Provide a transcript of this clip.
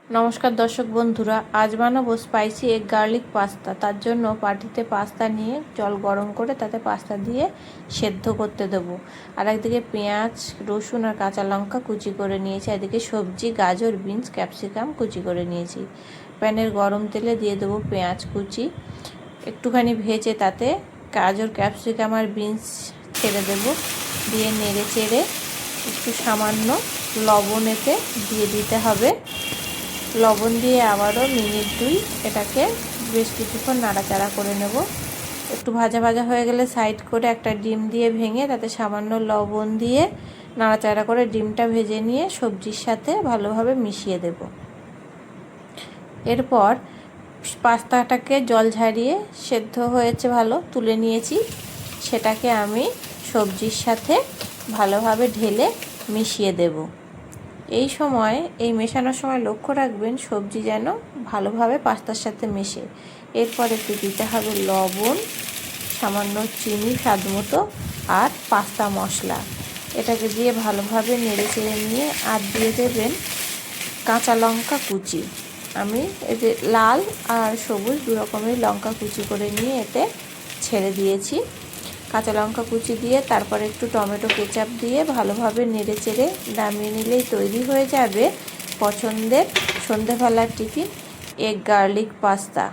নমস্কার দর্শক বন্ধুরা, আজ বানাবো স্পাইসি এগ গার্লিক পাস্তা। তার জন্য বাটিতে পাস্তা নিয়ে জল গরম করে তাতে পাস্তা দিয়ে সেদ্ধ করতে দেবো। আর একদিকে পেঁয়াজ, রসুন আর কাঁচা লঙ্কা কুচি করে নিয়েছি। এদিকে সবজি গাজর, বিনস, ক্যাপসিকাম কুচি করে নিয়েছি। প্যানের গরম তেলে দিয়ে দেবো পেঁয়াজ কুচি, একটুখানি ভেজে তাতে গাজর, ক্যাপসিকাম আর বিনস ছেড়ে দেবো। দিয়ে নেড়ে চেড়ে একটু সামান্য লবণ এতে দিয়ে দিতে হবে। লবণ দিয়ে আবারও মিনিট 2 এটাকে বেশ কিছুক্ষণ নাড়াচাড়া করে নেব। একটু ভাজা ভাজা হয়ে গেলে সাইড করে একটা ডিম দিয়ে ভেঙে তাতে সামান্য লবণ দিয়ে নাড়াচাড়া করে ডিমটা ভেজে নিয়ে সবজির সাথে ভালোভাবে মিশিয়ে দেব। এরপর পাস্তাটাকে জল ঝারিয়ে সেদ্ধ হয়েছে ভালো তুলে নিয়েছি। সেটাকে আমি সবজির সাথে ভালোভাবে ঢেলে মিশিয়ে দেব। এই সময় মেশানোর সময় লক্ষ্য রাখবেন সবজি যেন ভালোভাবে পাস্তার সাথে মেশে। এরপর একটু দিতে হবে লবণ, সামান্য চিনি স্বাদ মতো আর পাস্তা মশলা। এটাকে দিয়ে ভালোভাবে নেড়ে চেড়ে নিয়ে আর দিয়ে দেবেন কাঁচা লঙ্কা কুচি। আমি এতে লাল আর সবুজ দু রকমের লঙ্কা কুচি করে নিয়ে এতে ছেড়ে দিয়েছি। কাঁচা লঙ্কা কুচি দিয়ে তারপর একটু টমেটো কেচাপ দিয়ে ভালোভাবে নেড়ে চেড়ে নামিয়ে নিলেই তৈরি হয়ে যাবে পছন্দের সন্ধেবেলার টিফিন এগ গার্লিক পাস্তা।